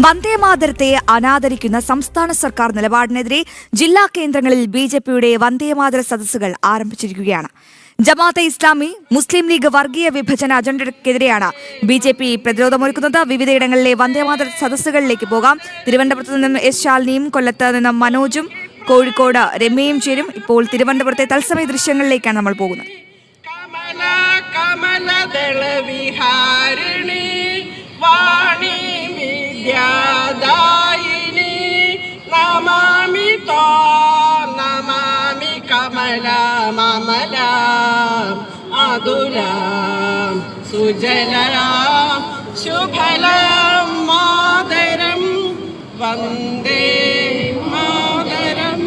വന്ദേമാതരത്തെ അനാദരിക്കുന്ന സംസ്ഥാന സർക്കാർ നിലപാടിനെതിരെ ജില്ലാ കേന്ദ്രങ്ങളിൽ ബിജെപിയുടെ വന്ദേമാതര സദസ്സുകൾ ആരംഭിച്ചിരിക്കുകയാണ്. ജമാഅത്തെ ഇസ്ലാമി, മുസ്ലിം ലീഗ് വർഗീയ വിഭജന അജണ്ടയ്ക്കെതിരെയാണ് ബിജെപി പ്രതിരോധമൊരുക്കുന്നത്. വിവിധയിടങ്ങളിലെ വന്ദേമാതര സദസ്സുകളിലേക്ക് പോകാം. തിരുവനന്തപുരത്ത് നിന്നും എസ് ശാലിനിയും കൊല്ലത്ത് നിന്നും മനോജും കോഴിക്കോട് രമ്യയും ചേരും. ഇപ്പോൾ തിരുവനന്തപുരത്തെ തത്സമയ ദൃശ്യങ്ങളിലേക്കാണ് നമ്മൾ പോകുന്നത്. നമാമി കമല അതുലാം സുജലാം ശുഭലാം മാതരം വന്ദേ മാതരം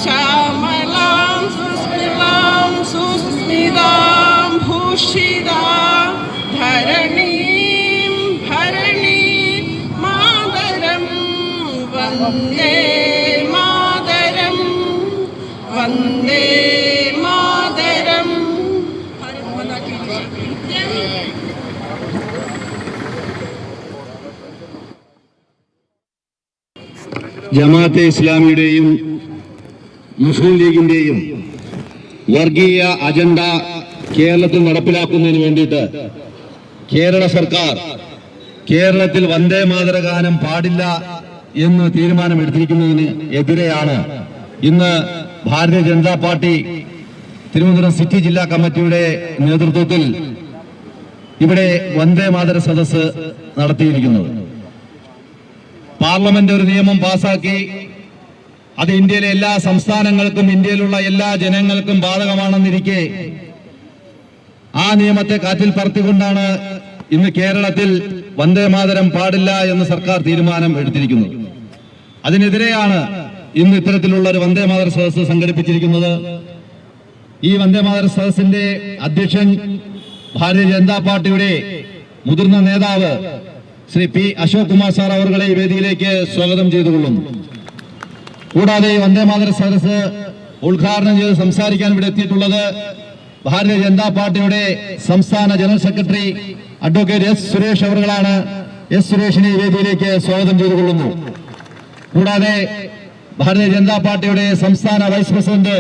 ശ്യാമലാം സുസ്മിതാം സുസ്മിതാം ഭൂഷിതാം ധരണീം ഭരണീ മാതരം വന്ദേ മാതരം വന്ദേ മാതരം. ജമാഅത്തെ ഇസ്ലാമിയുടെയും മുസ്ലിം ലീഗിന്റെയും വർഗീയ അജണ്ട കേരളത്തിൽ നടപ്പിലാക്കുന്നതിന് വേണ്ടിയിട്ട് കേരള സർക്കാർ കേരളത്തിൽ വന്ദേ മാതര ഗാനം പാടില്ല എന്ന് തീരുമാനമെടുത്തിരിക്കുന്നതിന് എതിരെയാണ് ഇന്ന് ഭാരതീയ ജനതാ പാർട്ടി തിരുവനന്തപുരം സിറ്റി ജില്ലാ കമ്മിറ്റിയുടെ നേതൃത്വത്തിൽ ഇവിടെ വന്ദേ മാതര സദസ്സ് നടത്തിയിരിക്കുന്നത്. പാർലമെന്റ് ഒരു നിയമം പാസാക്കി അത് ഇന്ത്യയിലെ എല്ലാ സംസ്ഥാനങ്ങൾക്കും ഇന്ത്യയിലുള്ള എല്ലാ ജനങ്ങൾക്കും ബാധകമാണെന്നിരിക്കെ ആ നിയമത്തെ കാറ്റിൽ പറത്തിക്കൊണ്ടാണ് ഇന്ന് കേരളത്തിൽ വന്ദേ മാതരം പാടില്ല എന്ന് സർക്കാർ തീരുമാനം എടുത്തിരിക്കുന്നത്. അതിനെതിരെയാണ് ഇന്ന് ഇത്തരത്തിലുള്ള ഒരു വന്ദേ മാതര സദസ്സ് സംഘടിപ്പിച്ചിരിക്കുന്നത്. ഈ വന്ദേ മാതര സദസ്സിന്റെ അധ്യക്ഷൻ ഭാരതീയ ജനതാ പാർട്ടിയുടെ മുതിർന്ന നേതാവ് ശ്രീ പി അശോക് കുമാർ സാർ അവരുടെ ഈ വേദിയിലേക്ക് സ്വാഗതം ചെയ്തുകൊള്ളുന്നു. കൂടാതെ ഈ വന്ദേ മാതര സദസ്സ് ഉദ്ഘാടനം ചെയ്ത് സംസാരിക്കാൻ ഇവിടെ എത്തിയിട്ടുള്ളത് ഭാരതീയ ജനതാ പാർട്ടിയുടെ സംസ്ഥാന general secretary advocate S Suresh അവர்களാണ്. എസ് സുരേഷിനെ ഈ വേദിയിലേക്ക് സ്വാഗതം ചെയ്തുകൊള്ളുന്നു. കൂടാതെ ഭാരതീയ ജനതാ പാർട്ടിയുടെ സംസ്ഥാന വൈസ് പ്രസിഡന്റ്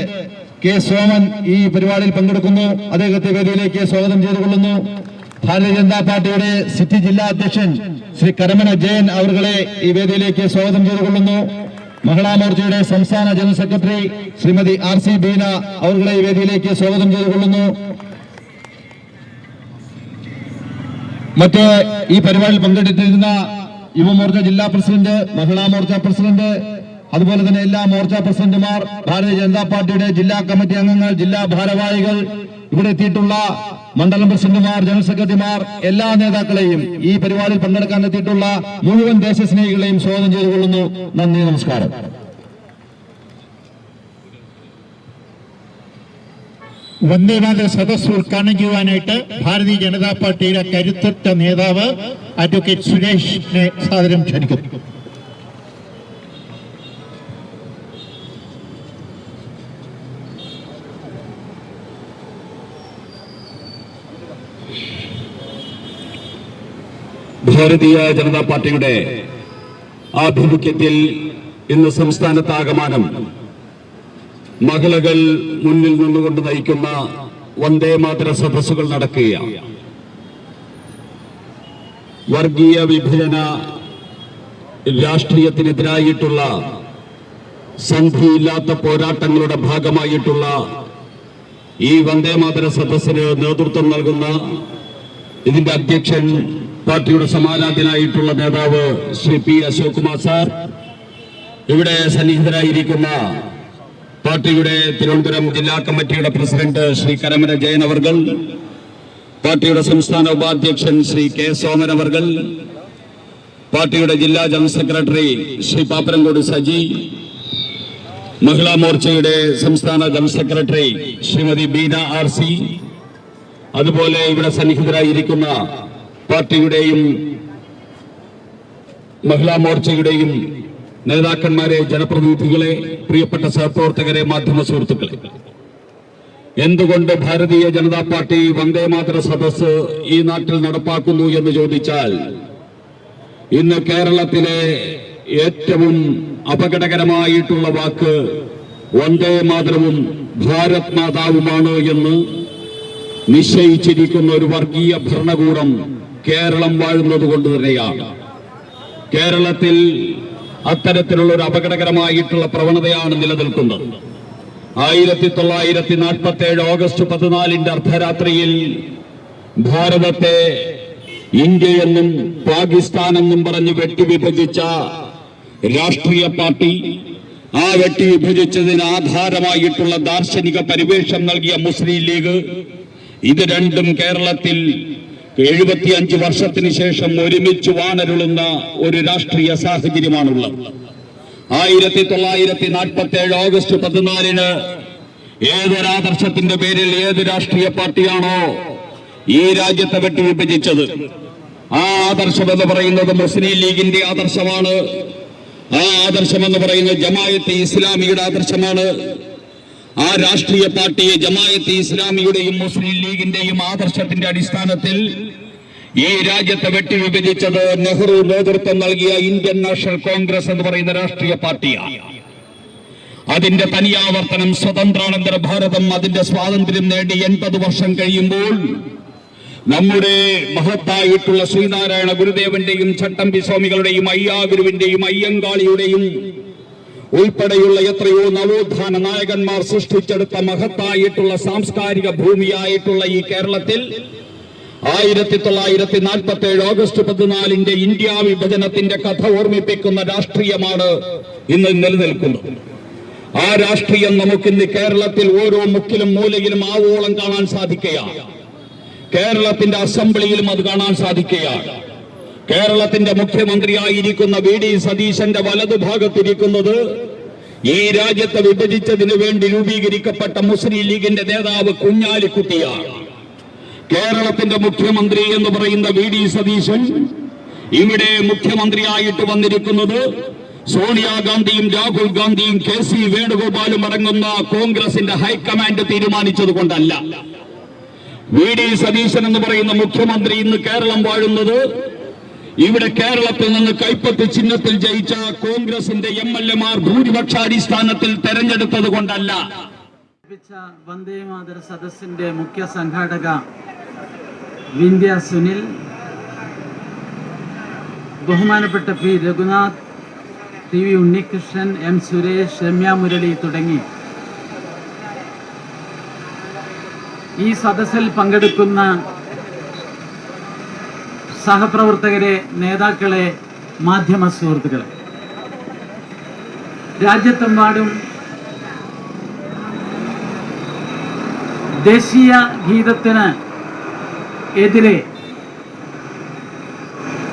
കെ സോമൻ ഈ പരിപാടിയിൽ പങ്കെടുക്കുന്നു. അദ്ദേഹത്തെ വേദിയിലേക്ക് സ്വാഗതം ചെയ്തുകൊള്ളുന്നു. ഭാരതീയ ജനതാ പാർട്ടിയുടെ സിറ്റി ജില്ലാ അധ്യക്ഷൻ ശ്രീ കരമന ജയൻ അവരുടെ ഈ വേദിയിലേക്ക് സ്വാഗതം ചെയ്തുകൊള്ളുന്നു. മഹിളാ മോർച്ചയുടെ സംസ്ഥാന general secretary Shrimati RC Beena അവരുടെ ഈ വേദിയിലേക്ക് സ്വാഗതം ചെയ്തുകൊള്ളുന്നു. മറ്റ് ഈ പരിപാടിയിൽ പങ്കെടുത്തിരുന്ന യുവമോർച്ച ജില്ലാ പ്രസിഡന്റ്, മഹിളാ മോർച്ച പ്രസിഡന്റ്, അതുപോലെ തന്നെ എല്ലാ മോർച്ച പ്രസിഡന്റുമാർ, ഭാരതീയ ജനതാ പാർട്ടിയുടെ ജില്ലാ കമ്മിറ്റി അംഗങ്ങൾ, ജില്ലാ ഭാരവാഹികൾ, ഇവിടെ എത്തിയിട്ടുള്ള മണ്ഡലം പ്രസിഡന്റുമാർ, ജനറൽ സെക്രട്ടറിമാർ, എല്ലാ നേതാക്കളെയും ഈ പരിപാടിയിൽ പങ്കെടുക്കാൻ എത്തിയിട്ടുള്ള മുഴുവൻ ദേശസ്നേഹികളെയും സ്വാഗതം ചെയ്തുകൊള്ളുന്നു. നന്ദി, നമസ്കാരം. വന്ദേമാതര സദസ് ഉദ്ഘാടനം ചെയ്യുവാനായിട്ട് ഭാരതീയ ജനതാ പാർട്ടിയുടെ കരുത്തുറ്റ നേതാവ് അഡ്വക്കേറ്റ് സുരേഷിനെ സാദരം ക്ഷണിക്കുന്നു. ഭാരതീയ ജനതാ പാർട്ടിയുടെ ആഭിമുഖ്യത്തിൽ ഇന്ന് സംസ്ഥാനത്താകമാനം മഹിളകൾ മുന്നിൽ നിന്നുകൊണ്ട് നയിക്കുന്ന വന്ദേ മാതര സദസ്സുകൾ നടക്കുകയാണ്. വർഗീയ വിഭജന രാഷ്ട്രീയത്തിനെതിരായിട്ടുള്ള സന്ധിയില്ലാത്ത പോരാട്ടങ്ങളുടെ ഭാഗമായിട്ടുള്ള ഈ വന്ദേ മാതര സദസ്സിന് നേതൃത്വം നൽകുന്ന ഇതിന്റെ അധ്യക്ഷൻ പാർട്ടിയുടെ സമാരാധ്യനായിട്ടുള്ള നേതാവ് ശ്രീ പി അശോക് കുമാർ സാർ, ഇവിടെ സന്നിഹിതരായിരിക്കുന്ന പാർട്ടിയുടെ തിരുവനന്തപുരം ജില്ലാ കമ്മിറ്റിയുടെ പ്രസിഡന്റ് ശ്രീ കരമന ജയൻ അവർകൾ, പാർട്ടിയുടെ സംസ്ഥാന ഉപാധ്യക്ഷൻ ശ്രീ കെ സോമൻ അവർകൾ, പാർട്ടിയുടെ ജില്ലാ ജനറൽ സെക്രട്ടറി ശ്രീ പാപ്പരംകോട് സജി, മഹിളാ മോർച്ചയുടെ സംസ്ഥാന general secretary Shrimati Beena RC, അതുപോലെ ഇവിടെ സന്നിഹിതരായിരിക്കുന്ന പാർട്ടിയുടെയും മഹിളാ മോർച്ചയുടെയും നേതാക്കന്മാരെ, ജനപ്രതിനിധികളെ, പ്രിയപ്പെട്ട സഹപ്രവർത്തകരെ, മാധ്യമ സുഹൃത്തുക്കളെ, എന്തുകൊണ്ട് ഭാരതീയ ജനതാ പാർട്ടി വന്ദേ മാതര സദസ്സ് ഈ നാട്ടിൽ നടപ്പാക്കുന്നു എന്ന് ചോദിച്ചാൽ ഇന്ന് കേരളത്തിലെ ഏറ്റവും അപകടകരമായിട്ടുള്ള വാക്ക് വന്ദേ മാതരവും ഭാരത് മാതാവുമാണ് എന്ന് നിശ്ചയിച്ചിരിക്കുന്ന ഒരു വർഗീയ ഭരണകൂടം കേരളം വാഴുന്നത് കൊണ്ട് തന്നെയാണ്. കേരളത്തിൽ അത്തരത്തിലുള്ള ഒരു അപകടകരമായിട്ടുള്ള പ്രവണതയാണ് നിലനിൽക്കുന്നത്. 1947 ഓഗസ്റ്റ് 14 അർദ്ധരാത്രിയിൽ ഭാരതത്തെ ഇന്ത്യയെന്നും പാകിസ്ഥാനെന്നും പറഞ്ഞ് വെട്ടിവിഭജിച്ച രാഷ്ട്രീയ പാർട്ടി, ആ വെട്ടിവിഭജിച്ചതിന് ആധാരമായിട്ടുള്ള ദാർശനിക പരിവേഷം നൽകിയ മുസ്ലിം ലീഗ്, ഇത് രണ്ടും കേരളത്തിൽ 75 വർഷത്തിന് ശേഷം ഒരുമിച്ച് വാണരുളുന്ന ഒരു രാഷ്ട്രീയ സാഹചര്യമാണുള്ളത്. 1947 ഓഗസ്റ്റ് 14 ഏതൊരാദർശത്തിന്റെ പേരിൽ ഏത് രാഷ്ട്രീയ പാർട്ടിയാണോ ഈ രാജ്യത്തെ വെട്ടി വിഭജിച്ചത്, ആ ആദർശം എന്ന് പറയുന്നത് മുസ്ലിം ലീഗിന്റെ ആദർശമാണ്. ആ ആദർശം എന്ന് പറയുന്നത് ജമാഅത്തെ ഇസ്ലാമിയുടെ ആദർശമാണ്. ആ രാഷ്ട്രീയ പാർട്ടിയെ ജമാഅത്തെ ഇസ്ലാമിയുടെയും മുസ്ലിം ലീഗിന്റെയും ആദർശത്തിന്റെ അടിസ്ഥാനത്തിൽ ഈ രാജ്യത്തെ വെട്ടി വിഭജിച്ചത് നെഹ്റു നേതൃത്വം നൽകിയ ഇന്ത്യൻ നാഷണൽ കോൺഗ്രസ് എന്ന് പറയുന്ന രാഷ്ട്രീയ പാർട്ടിയാണ്. അതിന്റെ തനിയാവർത്തനം സ്വതന്ത്രാനന്തര ഭാരതം അതിന്റെ സ്വാതന്ത്ര്യം നേടി 80 വർഷം കഴിയുമ്പോൾ നമ്മുടെ മഹത്തായിട്ടുള്ള ശ്രീനാരായണ ഗുരുദേവന്റെയും ചട്ടമ്പി സ്വാമികളുടെയും അയ്യാഗുരുവിന്റെയും അയ്യങ്കാളിയുടെയും ഉൾപ്പെടെയുള്ള എത്രയോ നവോത്ഥാന നായകന്മാർ സൃഷ്ടിച്ചെടുത്ത മഹത്തായിട്ടുള്ള സാംസ്കാരിക ഭൂമിയായിട്ടുള്ള ഈ കേരളത്തിൽ 1947 ഓഗസ്റ്റ് 14 ഇന്ത്യ വിഭജനത്തിന്റെ കഥ ഓർമ്മിപ്പിക്കുന്ന രാഷ്ട്രീയമാണ് ഇന്ന് നിലനിൽക്കുന്നത്. ആ രാഷ്ട്രീയം നമുക്കിന്ന് കേരളത്തിൽ ഓരോ മുക്കിലും മൂലയിലും ആവോളം കാണാൻ സാധിക്കുകയാണ്. കേരളത്തിന്റെ അസംബ്ലിയിലും അത് കാണാൻ സാധിക്കുകയാണ്. കേരളത്തിന്റെ മുഖ്യമന്ത്രിയായിരിക്കുന്ന വി.ഡി. സതീശന്റെ വലതുഭാഗത്തിരിക്കുന്നത് ഈ രാജ്യത്തെ വിഭജിച്ചതിനു വേണ്ടി രൂപീകരിക്കപ്പെട്ട മുസ്ലിം ലീഗിന്റെ നേതാവ് കുഞ്ഞാലിക്കുട്ടിയാണ്. കേരളത്തിന്റെ മുഖ്യമന്ത്രി എന്ന് പറയുന്ന വി.ഡി. സതീശൻ ഇവിടെ മുഖ്യമന്ത്രിയായിട്ട് വന്നിരിക്കുന്നത് സോണിയാഗാന്ധിയും രാഹുൽ ഗാന്ധിയും കെ.സി. വേണുഗോപാലും അടങ്ങുന്ന കോൺഗ്രസിന്റെ ഹൈക്കമാൻഡ് തീരുമാനിച്ചത് കൊണ്ടല്ല. വി.ഡി. സതീശൻ എന്ന് പറയുന്ന മുഖ്യമന്ത്രി ഇന്ന് കേരളം വാഴുന്നത് ഇവിടെ കേരളത്തിൽ നിന്ന് കൈപ്പത്തി ചിഹ്നത്തിൽ ജയിച്ച കോൺഗ്രസിന്റെ MLA-മാർ ഭൂരിപക്ഷാടിസ്ഥാനത്തിൽ തെരഞ്ഞെടുത്തത് കൊണ്ടല്ല. വന്ദേ മാതര സദസ്സിന്റെ മുഖ്യ സംഘാടക വിന്ധ്യ സുനിൽ, ബഹുമാനപ്പെട്ട P. Raghunath, T. V. Unnikrishnan, M. Suresh, Ramya Murali തുടങ്ങി ഈ സദസ്സിൽ പങ്കെടുക്കുന്ന സഹപ്രവർത്തകരെ, നേതാക്കളെ, മാധ്യമ സുഹൃത്തുക്കളെ, രാജ്യത്തെമ്പാടും ദേശീയ ഗീതത്തിന് എതിരെ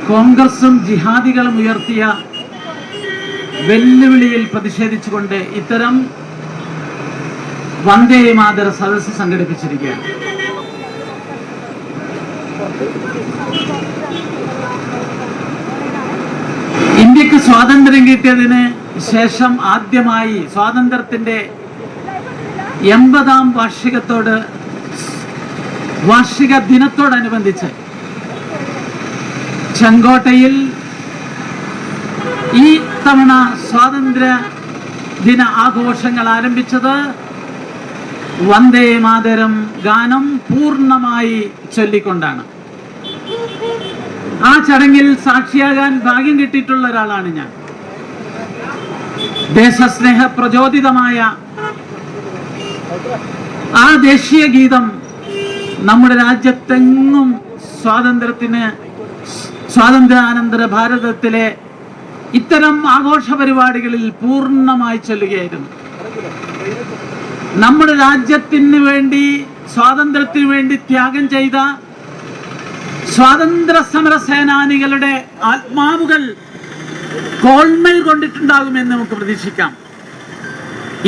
കോൺഗ്രസും ജിഹാദികളും ഉയർത്തിയ വെല്ലുവിളിയിൽ പ്രതിഷേധിച്ചുകൊണ്ട് ഇത്തരം വന്ദേ മാതര സദസ്സ് സംഘടിപ്പിച്ചിരിക്കുകയാണ്. ഇന്ത്യക്ക് സ്വാതന്ത്ര്യം കിട്ടിയതിന് ശേഷം ആദ്യമായി സ്വാതന്ത്ര്യത്തിന്റെ 80ാം വാർഷിക ദിനത്തോടനുബന്ധിച്ച് ചെങ്കോട്ടയിൽ ഈ തവണ സ്വാതന്ത്ര്യ ദിന ആഘോഷങ്ങൾ ആരംഭിച്ചത് വന്ദേ മാതരം ഗാനം പൂർണ്ണമായി ചൊല്ലിക്കൊണ്ടാണ്. ആ ചടങ്ങിൽ സാക്ഷിയാകാൻ ഭാഗ്യം കിട്ടിയിട്ടുള്ള ഒരാളാണ് ഞാൻ. ദേശസ്നേഹ പ്രചോദിതമായ ആ ദേശീയ ഗീതം നമ്മുടെ രാജ്യത്തെങ്ങും സ്വാതന്ത്ര്യാനന്തര ഭാരതത്തിലെ ഇത്തരം ആഘോഷ പരിപാടികളിൽ പൂർണ്ണമായി ചൊല്ലുകയായിരുന്നു. നമ്മുടെ രാജ്യത്തിന് വേണ്ടി, സ്വാതന്ത്ര്യത്തിന് വേണ്ടി ത്യാഗം ചെയ്ത സ്വാതന്ത്ര്യ സമര സേനാനികളുടെ ആത്മാവുകൾ കോൾമേൽ കൊണ്ടിട്ടുണ്ടാകുമെന്ന് നമുക്ക് പ്രതീക്ഷിക്കാം.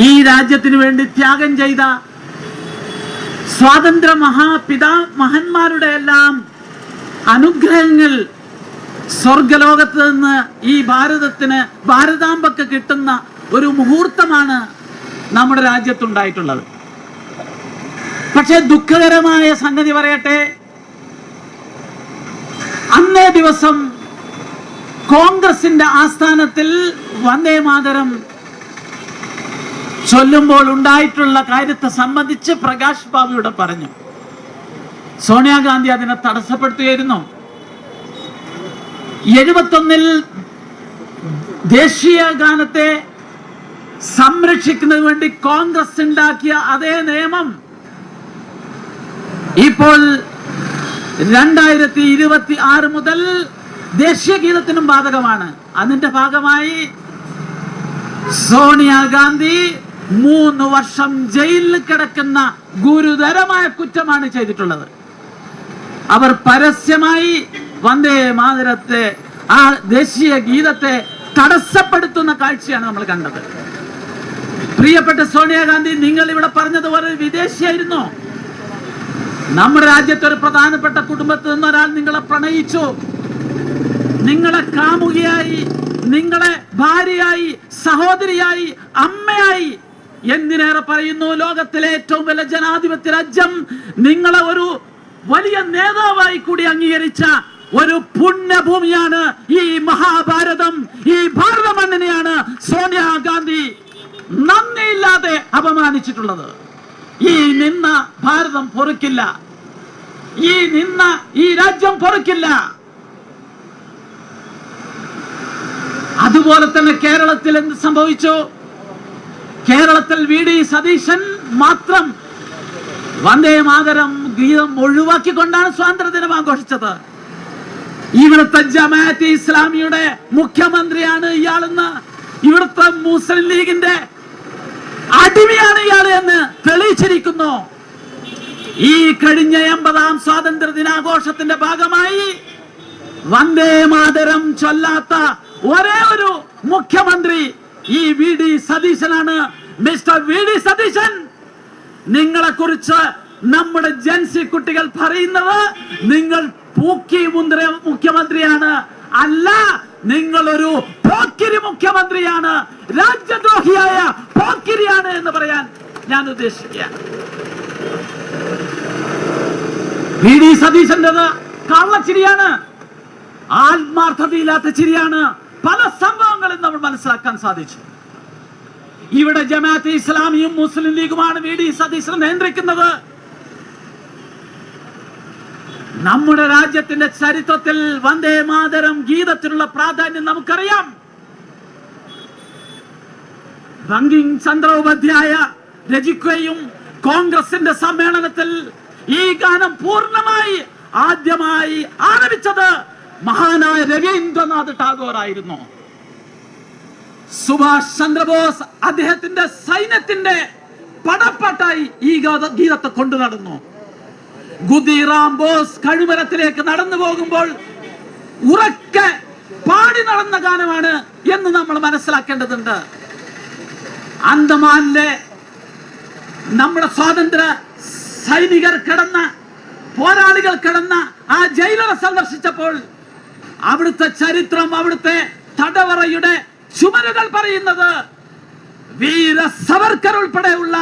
ഈ രാജ്യത്തിന് വേണ്ടി ത്യാഗം ചെയ്ത സ്വാതന്ത്ര്യ മഹാന്മാരുടെ എല്ലാം അനുഗ്രഹങ്ങൾ സ്വർഗലോകത്ത് നിന്ന് ഈ ഭാരതാംബക്ക് കിട്ടുന്ന ഒരു മുഹൂർത്തമാണ് നമ്മുടെ രാജ്യത്തുണ്ടായിട്ടുള്ളത്. പക്ഷെ ദുഃഖകരമായ സംഗതി പറയട്ടെ, അന്നേ ദിവസം കോൺഗ്രസിന്റെ ആസ്ഥാനത്തിൽ വന്ദേ മാതരം ചൊല്ലുമ്പോൾ ഉണ്ടായിട്ടുള്ള കാര്യത്തെ സംബന്ധിച്ച് പ്രകാശ് ബാബുവിടെ പറഞ്ഞു. സോണിയാഗാന്ധി അതിനെ തടസ്സപ്പെടുത്തുകയായിരുന്നു. 71-ൽ ദേശീയ ഗാനത്തെ സംരക്ഷിക്കുന്നതിന് വേണ്ടി കോൺഗ്രസ് ഉണ്ടാക്കിയ അതേ നിയമം ഇപ്പോൾ 2026 മുതൽ ദേശീയ ഗീതത്തിനും ബാധകമാണ്. അതിന്റെ ഭാഗമായി സോണിയാഗാന്ധി 3 വർഷം ജയിലിൽ കിടക്കുന്ന ഗുരുതരമായ കുറ്റമാണ് ചെയ്തിട്ടുള്ളത്. അവർ പരസ്യമായി വന്ദേ മാതരത്തെ, ആ ദേശീയ ഗീതത്തെ തടസ്സപ്പെടുത്തുന്ന കാഴ്ചയാണ് നമ്മൾ കണ്ടത്. പ്രിയപ്പെട്ട സോണിയാഗാന്ധി, നിങ്ങൾ ഇവിടെ പറഞ്ഞതുപോലെ വിദേശിയായിരുന്നു. നമ്മുടെ രാജ്യത്തെ ഒരു പ്രധാനപ്പെട്ട കുടുംബത്തിൽ നിന്ന് ഒരാൾ നിങ്ങളെ പ്രണയിച്ചു, നിങ്ങളെ കാമുകിയായി, നിങ്ങളെ ഭാര്യയായി, സഹോദരിയായി, അമ്മയായി, എന്തിനേറെ പറയുന്നു, ലോകത്തിലെ ഏറ്റവും വലിയ ജനാധിപത്യ രാജ്യം നിങ്ങളെ ഒരു വലിയ നേതാവായി കൂടി അംഗീകരിച്ച ഒരു പുണ്യഭൂമിയാണ് ഈ മഹാഭാരതം. ഈ ഭാരത മണ്ണിനെയാണ് സോണിയാഗാന്ധി നന്ദിയില്ലാതെ അപമാനിച്ചിട്ടുള്ളത്. ഈ നിന്ന ഭാരതം പൊറുക്കില്ല, ഈ നിന്ന ഈ രാജ്യം പൊറുക്കില്ല. അതുപോലെ തന്നെ കേരളത്തിൽ എന്ത് സംഭവിച്ചു? കേരളത്തിൽ VD സതീശൻ മാത്രം വന്ദേ മാതരം ഗീതം ഒഴിവാക്കിക്കൊണ്ടാണ് സ്വാതന്ത്ര്യദിനം ആഘോഷിച്ചത്. ഇവിടുത്തെ ജമാഅത്തെ ഇസ്ലാമിയുടെ മുഖ്യമന്ത്രിയാണ് ഇയാളെന്ന്, ഇവിടുത്തെ മുസ്ലിം ലീഗിന്റെ അടിമയാണ് ഇയാൾ എന്ന് തെളിയിച്ചിരിക്കുന്നു. ഈ കഴിഞ്ഞ 80-ാം സ്വാതന്ത്ര്യ ദിനാഘോഷത്തിന്റെ ഭാഗമായി വന്ദേ മാതരം ചൊല്ലാത്ത ഒരേ ഒരു മുഖ്യമന്ത്രി ഈ VD സതീശനാണ്. മിസ്റ്റർ VD സതീശൻ, നിങ്ങളെ കുറിച്ച് നമ്മുടെ ജൻസി കുട്ടികൾ പറയുന്നത് നിങ്ങൾ പൂക്കി മുന്ദ്ര മുഖ്യമന്ത്രിയാണ്, അല്ല, നിങ്ങളൊരു പോക്കിരി മുഖ്യമന്ത്രിയാണ്, രാജ്യദ്രോഹിയായ പോക്കിരിയാണ് എന്ന് പറയാൻ ഞാൻ ഉദ്ദേശിക്കുക. VD സതീശന്റേത് കള്ളച്ചിരിയാണ്, ആത്മാർത്ഥതയില്ലാത്ത ചിരിയാണ്. പല സംഭവങ്ങളും നമ്മൾ മനസ്സിലാക്കാൻ സാധിച്ചു. ഇവിടെ ജമാഅത്തെ ഇസ്ലാമിയും മുസ്ലിം ലീഗുമാണ് VD സതീശനെ നിയന്ത്രിക്കുന്നത്. നമ്മുടെ രാജ്യത്തിന്റെ ചരിത്രത്തിൽ വന്ദേ മാതരം ഗീതത്തിനുള്ള പ്രാധാന്യം നമുക്കറിയാം. ബങ്കിം ചന്ദ്രോപാധ്യായ രചിക്കുകയും കോൺഗ്രസിന്റെ സമ്മേളനത്തിൽ ഈ ഗാനം പൂർണ്ണമായി ആദ്യമായി ആരംഭിച്ചത് മഹാനായ രവീന്ദ്രനാഥ് ടാഗോർ ആയിരുന്നു. സുഭാഷ് ചന്ദ്രബോസ് അദ്ദേഹത്തിന്റെ സൈന്യത്തിന്റെ പടപ്പാട്ടായി ഈ ഗീതത്തെ കൊണ്ടു നടന്നു. ഖുദീറാം ബോസ് കഴുമരത്തിലേക്ക് നടന്നു പോകുമ്പോൾ ഉറക്കെ പാടി നടന്ന ഗാനമാണ് എന്ന് നമ്മൾ മനസ്സിലാക്കേണ്ടതുണ്ട്. അന്തമാനിലെ നമ്മുടെ സ്വാതന്ത്ര്യ സൈനികർ കിടന്ന, പോരാളികൾ കിടന്ന ആ ജയിലറ സന്ദർശിച്ചപ്പോൾ അവിടുത്തെ ചരിത്രം, അവിടുത്തെ തടവറയുടെ ചുമരുകൾ പറയുന്നത് വീര സവർക്കർ ഉൾപ്പെടെയുള്ള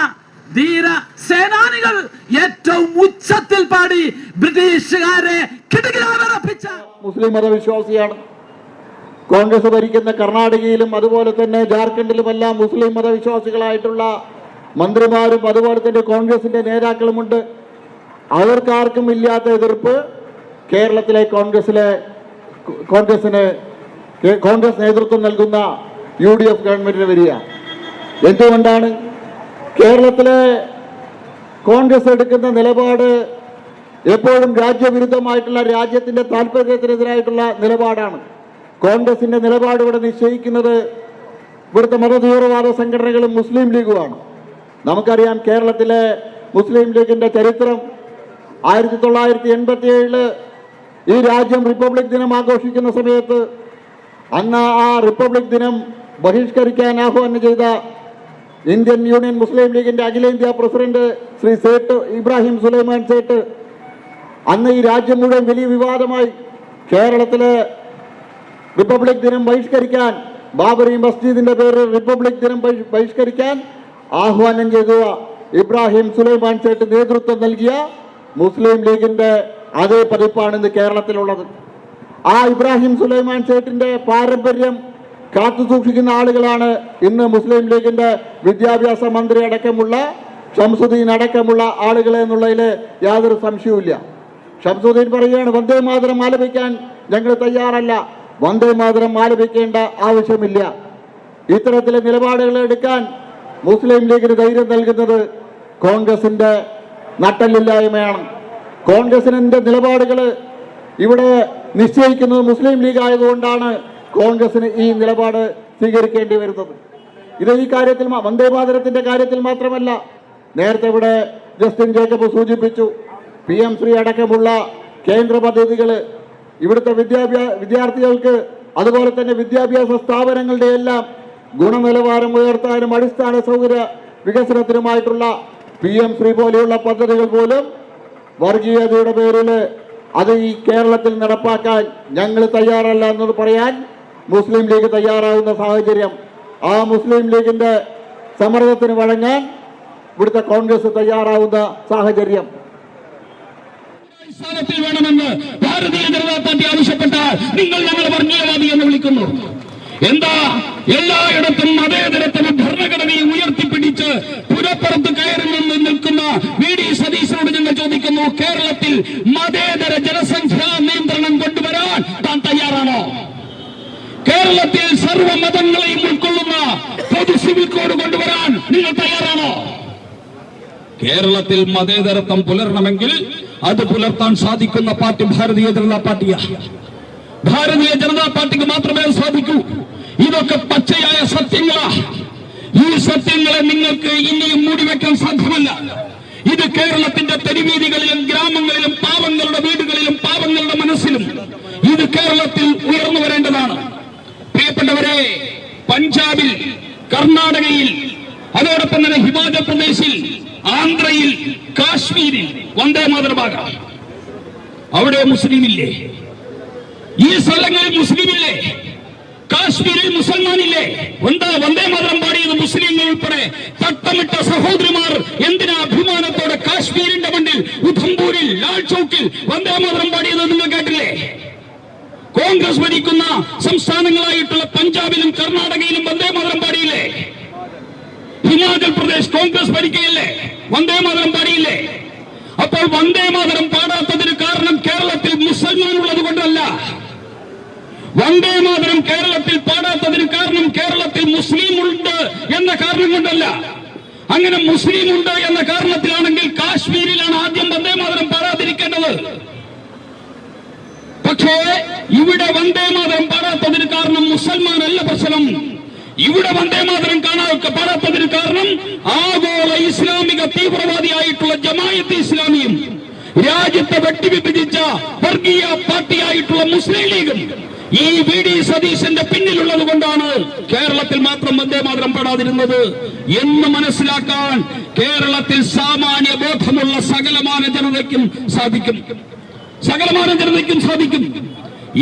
ധീര സേനാനികൾ ഏറ്റവും ഉച്ചത്തിൽ പാടി ബ്രിട്ടീഷുകാരെ കിടുകിടാവിറപ്പിച്ച മുസ്ലിം മതവിശ്വാസിയാണ്. കോൺഗ്രസ് ഭരിക്കുന്ന കർണാടകയിലും അതുപോലെ തന്നെ ജാർഖണ്ഡിലുമെല്ലാം മുസ്ലിം മതവിശ്വാസികളായിട്ടുള്ള മന്ത്രിമാരും അതുപോലെ തന്നെ കോൺഗ്രസിന്റെ നേതാക്കളുമുണ്ട്. അവർക്കാർക്കും ഇല്ലാത്ത എതിർപ്പ് കേരളത്തിലെ കോൺഗ്രസ് നേതൃത്വം നൽകുന്ന UDF ഗവൺമെന്റിന് വരിക. എന്തുകൊണ്ടാണ്? കേരളത്തിലെ കോൺഗ്രസ് എടുക്കുന്ന നിലപാട് എപ്പോഴും രാജ്യവിരുദ്ധമായിട്ടുള്ള, രാജ്യത്തിന്റെ താല്പര്യത്തിനെതിരായിട്ടുള്ള നിലപാടാണ്. കോൺഗ്രസിന്റെ നിലപാട് ഇവിടെ നിശ്ചയിക്കുന്നത് ഇവിടുത്തെ മതതീവ്രവാദ സംഘടനകളും മുസ്ലിം ലീഗുമാണ്. നമുക്കറിയാം കേരളത്തിലെ മുസ്ലിം ലീഗിന്റെ ചരിത്രം. 1987 ഈ രാജ്യം റിപ്പബ്ലിക് ദിനം ആഘോഷിക്കുന്ന സമയത്ത് അന്ന് ആ റിപ്പബ്ലിക് ദിനം ബഹിഷ്കരിക്കാൻ ആഹ്വാനം ചെയ്ത ഇന്ത്യൻ യൂണിയൻ മുസ്ലിം ലീഗിന്റെ അഖിലേന്ത്യാ പ്രസിഡന്റ് ശ്രീ സേട്ട് ഇബ്രാഹിം സുലൈമാൻ സേട്ട് അന്ന് ഈ രാജ്യം മുഴുവൻ വലിയ വിവാദമായി. കേരളത്തിലെ റിപ്പബ്ലിക് ദിനം ബഹിഷ്കരിക്കാൻ, ബാബറി മസ്ജിദിന്റെ പേരിൽ റിപ്പബ്ലിക് ദിനം ബഹിഷ്കരിക്കാൻ ആഹ്വാനം ചെയ്ത ഇബ്രാഹിം സുലൈമാൻ സേട്ട് നേതൃത്വം നൽകിയ മുസ്ലിം ലീഗിന്റെ അതേ പതിപ്പാണ് ഇന്ന് കേരളത്തിലുള്ളത്. ആ ഇബ്രാഹിം സുലൈമാൻ സേട്ടിന്റെ പാരമ്പര്യം കാത്തു സൂക്ഷിക്കുന്ന ആളുകളാണ് ഇന്ന് മുസ്ലിം ലീഗിന്റെ വിദ്യാഭ്യാസ മന്ത്രി അടക്കമുള്ള ഷംസുദ്ദീൻ അടക്കമുള്ള ആളുകൾ എന്നുള്ളതിൽ യാതൊരു സംശയവുമില്ല. ഷംസുദ്ദീൻ പറയുകയാണ്, വന്ദേ മാതരം ആലപിക്കാൻ ഞങ്ങൾ തയ്യാറല്ല, വന്ദേ മാതരം ആലപിക്കേണ്ട ആവശ്യമില്ല. ഇത്തരത്തിലെ നിലപാടുകൾ എടുക്കാൻ മുസ്ലിം ലീഗിന് ധൈര്യം നൽകുന്നത് കോൺഗ്രസിന്റെ നട്ടല്ലില്ലായ്മയാണ്. കോൺഗ്രസിന്റെ നിലപാടുകൾ ഇവിടെ നിശ്ചയിക്കുന്നത് മുസ്ലിം ലീഗ് ആയതുകൊണ്ടാണ് കോൺഗ്രസിന് ഈ നിലപാട് സ്വീകരിക്കേണ്ടി വരുന്നത്. ഇത് ഈ കാര്യത്തിൽ വന്ദേ മാതരത്തിന്റെ കാര്യത്തിൽ മാത്രമല്ല, നേരത്തെ ഇവിടെ ജസ്റ്റിൻ ജേക്കബ് സൂചിപ്പിച്ചു, PM ശ്രീ അടക്കമുള്ള കേന്ദ്ര പദ്ധതികൾ ഇവിടുത്തെ വിദ്യാർത്ഥികൾക്ക് അതുപോലെ തന്നെ വിദ്യാഭ്യാസ സ്ഥാപനങ്ങളുടെ എല്ലാം ഗുണനിലവാരം ഉയർത്താനും അടിസ്ഥാന സൗകര്യ വികസനത്തിനുമായിട്ടുള്ള PM ശ്രീ പോലെയുള്ള പദ്ധതികൾ പോലും വർഗീയതയുടെ പേരിൽ അത് ഈ കേരളത്തിൽ നടപ്പാക്കാൻ ഞങ്ങൾ തയ്യാറല്ല എന്നത് പറയാൻ മുസ്ലിം ലീഗ് തയ്യാറാവുന്ന സാഹചര്യം, ആ മുസ്ലിം ലീഗിന്റെ സമ്മർദ്ദത്തിന് വഴങ്ങാൻ ഇവിടുത്തെ കോൺഗ്രസ് തയ്യാറാവുന്ന സാഹചര്യം വേണമെന്ന് ഭാരതീയ ജനതാ പാർട്ടി ആവശ്യപ്പെട്ടാൽ നിങ്ങൾ ഞങ്ങൾ വർഗീയവാദി എന്ന് വിളിക്കുന്നു. എന്താ എല്ലായിടത്തും മതേതരത്വം ഭരണഘടനയെ ഉയർത്തിപ്പിടിച്ച് പുരപ്പുറത്ത് കയറി നിന്ന് നിൽക്കുന്ന VD സതീശനോട് ഞങ്ങൾ ചോദിക്കുന്നു, കേരളത്തിൽ മതേതര ജനസംഖ്യാ നിയന്ത്രണം കൊണ്ടുവരാൻ താൻ തയ്യാറാണോ? കേരളത്തിൽ സർവ്വ മതങ്ങളെയും ഉൾക്കൊള്ളുന്ന പൊതു സിവിൽ കോഡ് കൊണ്ടുവരാൻ നിങ്ങൾ തയ്യാറാണോ? കേരളത്തിൽ മതേതരത്വം പുലരണമെങ്കിൽ അത് പുലർത്താൻ സാധിക്കുന്ന പാർട്ടി ഭാരതീയ ജനതാ പാർട്ടിയാണ്. ഭാരതീയ ജനതാ പാർട്ടിക്ക് മാത്രമേ സാധിക്കൂ. ഇതൊക്കെ പച്ചയായ സത്യങ്ങളാ. ഈ സത്യങ്ങളെ നിങ്ങൾക്ക് ഇനിയും മൂടിവെക്കാൻ സാധ്യമല്ല. ഇത് കേരളത്തിന്റെ തെരുവീതികളിലും ഗ്രാമങ്ങളിലും പാവങ്ങളുടെ വീടുകളിലും പാവങ്ങളുടെ മനസ്സിലും ഇത് കേരളത്തിൽ ഉയർന്നു വരേണ്ടതാണ്. പ്രിയപ്പെട്ടവരെ, പഞ്ചാബിൽ, കർണാടകയിൽ, അതോടൊപ്പം തന്നെ ഹിമാചൽ പ്രദേശിൽ, ആന്ധ്രയിൽ, കാശ്മീരിൽ വന്ദേ മാതരമാകാം. അവിടെ മുസ്ലിമില്ലേ? ഈ സ്ഥലങ്ങളിൽ മുസ്ലിമില്ലേ? കാശ്മീരിൽ മുസൽമാനില്ലേ? എന്താ വന്ദേ മാതരം പാടിയത്? മുസ്ലിങ്ങൾ ഉൾപ്പെടെ തട്ടമിട്ട സഹോദരിമാർ എന്തിനാ അഭിമാനത്തോടെ കാശ്മീരിന്റെ മണ്ണിൽ ഉധംപൂരിൽ, ലാൽ ചൌക്കിൽ വന്ദേ മാതരം പാടിയത് നിങ്ങൾ കേട്ടില്ലേ? കോൺഗ്രസ് ഭരിക്കുന്ന സംസ്ഥാനങ്ങളായിട്ടുള്ള പഞ്ചാബിലും കർണാടകയിലും വന്ദേ മാതരം പാടിയില്ലേ? ഹിമാചൽ പ്രദേശ് കോൺഗ്രസ് ഭരിക്കുകയല്ലേ? വന്ദേ മാതരം പാടിയില്ലേ? അപ്പോൾ വന്ദേ മാതരം പാടാത്തതിന് കാരണം കേരളത്തിൽ മുസൽമാൻ ഉള്ളത് കൊണ്ടല്ല. വന്ദേ മാതരം കേരളത്തിൽ പാടാത്തതിന് കാരണം കേരളത്തിൽ മുസ്ലിം ഉണ്ട് എന്ന കാരണം കൊണ്ടല്ല. അങ്ങനെ മുസ്ലിം ഉണ്ട് എന്ന കാരണത്തിലാണെങ്കിൽ കാശ്മീരിലാണ് ആദ്യം വന്ദേ മാതരം പാടാതിരിക്കേണ്ടത്. പക്ഷേ ഇവിടെ വന്ദേ മാതരം പാടാത്തതിന് കാരണം മുസൽമാനല്ല പ്രശ്നം. ഇവിടെ വന്ദേ മാതരം പാടാത്തതിന് കാരണം ആഗോള ഇസ്ലാമിക തീവ്രവാദിയായിട്ടുള്ള ജമാഅത്തെ ഇസ്ലാമിയും രാജ്യത്തെ വെട്ടിവിഭജിച്ച വർഗീയ പാർട്ടിയായിട്ടുള്ള മുസ്ലിം ലീഗും ഈ VD സതീശന്റെ പിന്നിലുള്ളത് കൊണ്ടാണ് കേരളത്തിൽ മാത്രം വന്ദേ മാതരം പാടാതിരുന്നത് എന്ന് മനസ്സിലാക്കാൻ കേരളത്തിൽ സാമാന്യ ബോധമുള്ള സകലമാന ജനതയ്ക്കും സാധിക്കും.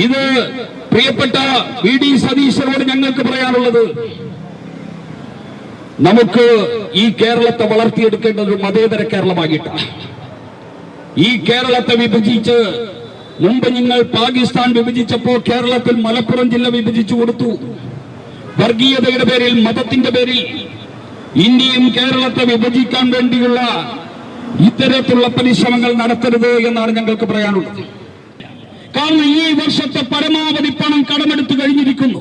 ഇത് പ്രിയപ്പെട്ട VD സതീശനോട് ഞങ്ങൾക്ക് പറയാനുള്ളത്, നമുക്ക് ഈ കേരളത്തെ വളർത്തിയെടുക്കേണ്ടത് ഒരു മതേതര കേരളമായിട്ടാണ്. ഈ കേരളത്തെ വിഭജിച്ച് മുമ്പ് നിങ്ങൾ പാകിസ്ഥാൻ വിഭജിച്ചപ്പോൾ കേരളത്തിൽ മലപ്പുറം ജില്ല വിഭജിച്ചു കൊടുത്തു. വർഗീയതയുടെ പേരിൽ, മതത്തിന്റെ പേരിൽ ഇന്ത്യയും കേരളത്തെ വിഭജിക്കാൻ വേണ്ടിയുള്ള ഇത്തരത്തിലുള്ള പരിശ്രമങ്ങൾ നടത്തരുത് എന്നാണ് ഞങ്ങൾക്ക് പറയാനുള്ളത്. കാരണം ഈ വർഷത്തെ പരമാവധി പണം കടമെടുത്തു കഴിഞ്ഞിരിക്കുന്നു.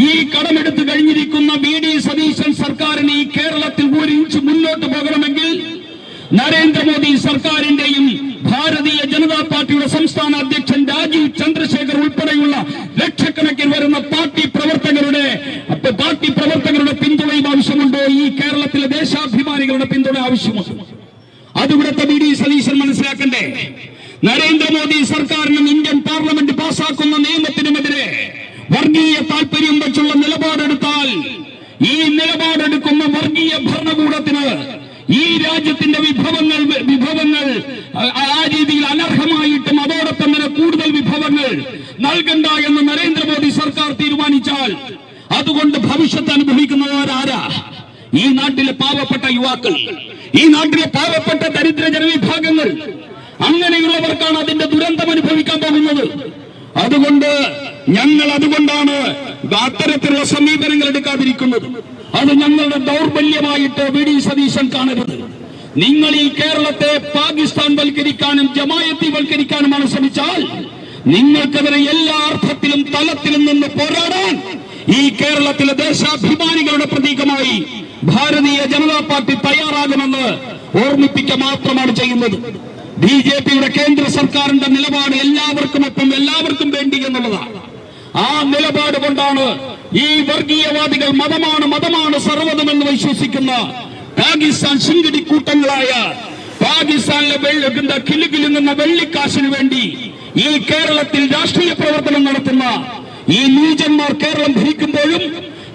ഈ കടമെടുത്തു കഴിഞ്ഞിരിക്കുന്ന VD സതീശൻ സർക്കാരിന് ഈ കേരളത്തിൽ ഒരു ഇഞ്ച് മുന്നോട്ട് പോകണമെങ്കിൽ നരേന്ദ്രമോദി സർക്കാരിന്റെയും ഭാരതീയ ജനതാ പാർട്ടിയുടെ സംസ്ഥാന അധ്യക്ഷൻ രാജീവ് ചന്ദ്രശേഖർ ഉൾപ്പെടെയുള്ള ലക്ഷക്കണക്കിന് വരുന്ന പാർട്ടി പ്രവർത്തകരുടെ പിന്തുണയും ആവശ്യമുണ്ട്. ഈ കേരളത്തിലെ ദേശാഭിമാനികളുടെ പിന്തുണ ആവശ്യമുണ്ട്. അതിവിടുത്തെ VD സതീശൻ മനസ്സിലാക്കണ്ടേ? നരേന്ദ്രമോദി സർക്കാരിനും ഇന്ത്യൻ പാർലമെന്റ് പാസാക്കുന്ന നിയമത്തിനുമെതിരെ വർഗീയ താല്പര്യം വെച്ചുള്ള നിലപാടെടുത്താൽ ഈ നിലപാടെടുക്കുന്ന വർഗീയ ഭരണകൂടത്തിന് ഈ രാജ്യത്തിന്റെ വിഭവങ്ങൾ ആ രീതിയിൽ അനർഹമായിട്ടും അതോടൊപ്പം തന്നെ കൂടുതൽ വിഭവങ്ങൾ നൽകണ്ട എന്ന് നരേന്ദ്രമോദി സർക്കാർ തീരുമാനിച്ചാൽ അതുകൊണ്ട് ഭവിഷ്യത്ത് അനുഭവിക്കുന്നവരാരാ? ഈ നാട്ടിലെ പാവപ്പെട്ട യുവാക്കൾ, ഈ നാട്ടിലെ പാവപ്പെട്ട ദരിദ്ര ജനവിഭാഗങ്ങൾ. അങ്ങനെയുള്ളവർക്കാണ് അതിന്റെ ദുരന്തം അനുഭവിക്കാൻ പോകുന്നത്. അതുകൊണ്ടാണ് അത്തരത്തിലുള്ള സമീപനങ്ങൾ എടുക്കാതിരിക്കുന്നത്. അത് ഞങ്ങളുടെ ദൗർബല്യമായിട്ട് വി ഡി സതീശൻ കാണരുത്. നിങ്ങൾ ഈ കേരളത്തെ പാകിസ്ഥാൻ വൽക്കരിക്കാനും ജമായത്തി വൽക്കരിക്കാനുമാണ് ശ്രമിച്ചാൽ നിങ്ങൾക്കെതിരെ എല്ലാ അർത്ഥത്തിലും തലത്തിലും നിന്ന് പോരാടാൻ ഈ കേരളത്തിലെ ദേശാഭിമാനികളുടെ പ്രതീകമായി ഭാരതീയ ജനതാ പാർട്ടി തയ്യാറാകുമെന്ന് ഓർമ്മിപ്പിക്കുക മാത്രമാണ് ചെയ്യുന്നത്. ബിജെപിയുടെ കേന്ദ്ര സർക്കാരിന്റെ നിലപാട് എല്ലാവർക്കുമൊപ്പം എല്ലാവർക്കും വേണ്ടി എന്നുള്ളതാണ്. ആ നിലപാട് കൊണ്ടാണ് ഈ വർഗീയവാദികൾ മതമാണ് സർവ്വതമെന്ന് വിശ്വസിക്കുന്ന പാകിസ്ഥാൻ ശിങ്കിടിക്കൂട്ടങ്ങളായ പാകിസ്ഥാനിലെ കിലുകിലുങ്ങുന്ന വെള്ളിക്കാശിനു വേണ്ടി ഈ കേരളത്തിൽ രാഷ്ട്രീയ പ്രവർത്തനം നടത്തുന്ന ഈ നീചന്മാർ കേരളം ഭരിക്കുമ്പോഴും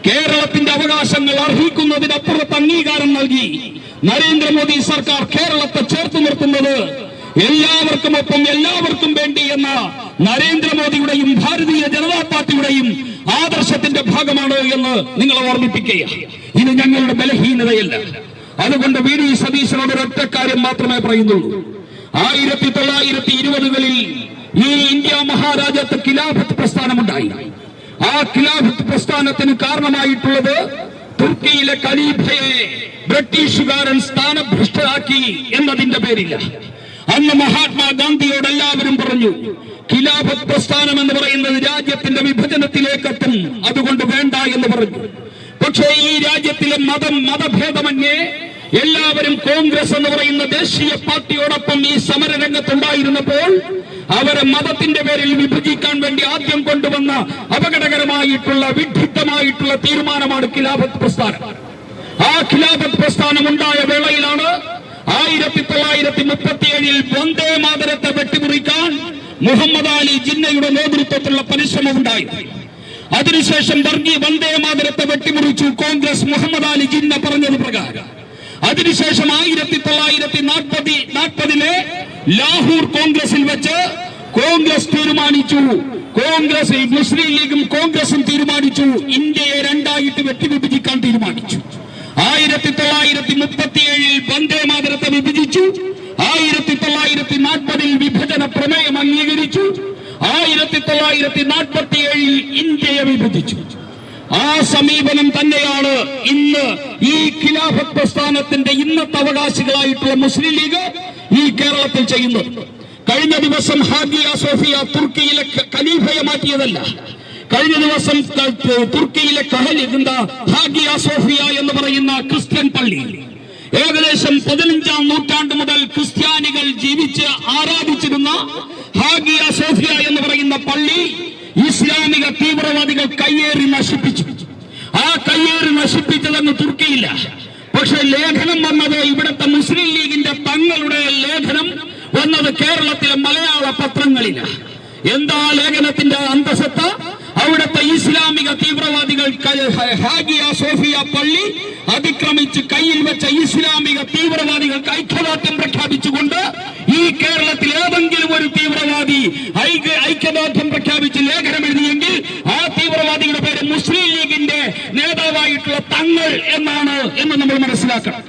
കേരളത്തിന്റെ അവകാശങ്ങൾ അർഹിക്കുന്നതിനപ്പുറത്ത് അംഗീകാരം നൽകി നരേന്ദ്രമോദി സർക്കാർ കേരളത്തെ ചേർത്ത് നിർത്തുന്നത് എല്ലാവർക്കുമൊപ്പം എല്ലാവർക്കും വേണ്ടി എന്ന നരേന്ദ്രമോദിയുടെയും ഭാരതീയ ജനതാ പാർട്ടിയുടെയും ആദർശത്തിന്റെ ഭാഗമാണ് എന്ന് നിങ്ങളെ ഓർമ്മിപ്പിക്കുക. ഇത് ഞങ്ങളുടെ ബലഹീനതയല്ല. അതുകൊണ്ട് വി ഡി സതീശനോട് ഒരൊറ്റ കാര്യം മാത്രമേ പറയുന്നുള്ളൂ. 1920കളിൽ ഈ ഇന്ത്യ മഹാരാജ്യത്ത് ഖിലാഫത്ത് പ്രസ്ഥാനമുണ്ടായി. ആ ഖിലാഫത്ത് പ്രസ്ഥാനത്തിന് കാരണമായിട്ടുള്ളത് തുർക്കിയിലെ ഖലീഫയെ ബ്രിട്ടീഷുകാരൻ സ്ഥാനഭ്രഷ്ടരാക്കി എന്നതിന്റെ പേരില്ല. അന്ന് മഹാത്മാഗാന്ധിയോട് എല്ലാവരും പറഞ്ഞു, ഖിലാഫത്ത് പ്രസ്ഥാനം എന്ന് പറയുന്നത് രാജ്യത്തിന്റെ വിഭജനത്തിലേക്കെത്തും, അതുകൊണ്ട് വേണ്ട എന്ന് പറഞ്ഞു. പക്ഷേ ഈ രാജ്യത്തിലെ മതഭേദമന്യേ എല്ലാവരും കോൺഗ്രസ് എന്ന് പറയുന്ന ദേശീയ പാർട്ടിയോടൊപ്പം ഈ സമരരംഗത്തുണ്ടായിരുന്നപ്പോൾ അവരെ മതത്തിന്റെ പേരിൽ വിഭജിക്കാൻ വേണ്ടി ആദ്യം കൊണ്ടുവന്ന അപകടകരമായിട്ടുള്ള വിഡ്ഢിത്തമായിട്ടുള്ള തീരുമാനമാണ് ഖിലാഫത്ത് പ്രസ്ഥാനം. ആ ഖിലാഫത്ത് പ്രസ്ഥാനം ഉണ്ടായ വേളയിലാണ് 1937 വന്ദേ മാതരത്തെ വെട്ടിമുറിക്കാൻ മുഹമ്മദ് അലി ജിന്നയുടെ നേതൃത്വത്തിലുള്ള പരിശ്രമം ഉണ്ടായി. അതിനുശേഷം വന്ദേ മാതരത്തെ വെട്ടിമുറിച്ചു കോൺഗ്രസ്, മുഹമ്മദ് അലി ജിന്ന പറഞ്ഞത് പ്രകാരം. അതിനുശേഷം 1940 ലാഹോർ കോൺഗ്രസിൽ വെച്ച് കോൺഗ്രസ് തീരുമാനിച്ചു, മുസ്ലിം ലീഗും കോൺഗ്രസും തീരുമാനിച്ചു ഇന്ത്യയെ രണ്ടായിട്ട് വെട്ടിവിഭജിക്കാൻ തീരുമാനിച്ചു. 1937 വന്ദേ മാതരത്തെ വിഭജിച്ചു. 1940 വിഭജന പ്രമേയം അംഗീകരിച്ചു. 1947 ഇന്ത്യയെ വിഭജിച്ചു. ആ സമീപനം തന്നെയാണ് ഇന്ന് ഈ ഖിലാഫത്ത് പ്രസ്ഥാനത്തിന്റെ ഇന്നത്തെ അവകാശികളായിട്ടുള്ള മുസ്ലിം ലീഗ് ഈ കേരളത്തിൽ ചെയ്യുന്നത്. കഴിഞ്ഞ ദിവസം ഹാഗിയ സോഫിയ തുർക്കിയിലെ ഖലീഫയെ മാറ്റിയതല്ല. കഴിഞ്ഞ ദിവസം തുർക്കിയിലെ ഹാഗിയ സോഫിയ എന്ന് പറയുന്ന ക്രിസ്ത്യൻ പള്ളി ഏകദേശം 15ാം നൂറ്റാണ്ട് മുതൽ ക്രിസ്ത്യാനികൾ ജീവിച്ച് ആരാധിച്ചിരുന്ന ഹാഗിയ സോഫിയ എന്ന് പറയുന്ന പള്ളി ഇസ്ലാമിക തീവ്രവാദികൾ കയ്യേറി നശിപ്പിച്ചു. ആ കയ്യേറി നശിപ്പിച്ചതെന്ന് തുർക്കിയില്ല. പക്ഷെ ലേഖനം വന്നത് ഇവിടുത്തെ മുസ്ലിം ലീഗിന്റെ തങ്ങളുടെ ലേഖനം വന്നത് കേരളത്തിലെ മലയാള പത്രങ്ങളിലാണ്. എന്താ ലേഖനത്തിന്റെ അന്തസത്ത? അവിടുത്തെ ഇസ്ലാമിക തീവ്രവാദികൾ ഹാഗിയ സോഫിയ പള്ളി അതിക്രമിച്ച് കയ്യിൽ വെച്ച ഇസ്ലാമിക തീവ്രവാദികൾക്ക് ഐക്യദാർഢ്യം പ്രഖ്യാപിച്ചുകൊണ്ട് ഈ കേരളത്തിൽ ഏതെങ്കിലും ഒരു തീവ്രവാദി ഐക്യദാർഢ്യം പ്രഖ്യാപിച്ച് ലേഖനം എഴുതിയെങ്കിൽ ആ തീവ്രവാദിയുടെ പേര് മുസ്ലിം ലീഗിന്റെ നേതാവായിട്ടുള്ള തങ്ങൾ എന്നാണ് എന്ന് നമ്മൾ മനസ്സിലാക്കണം.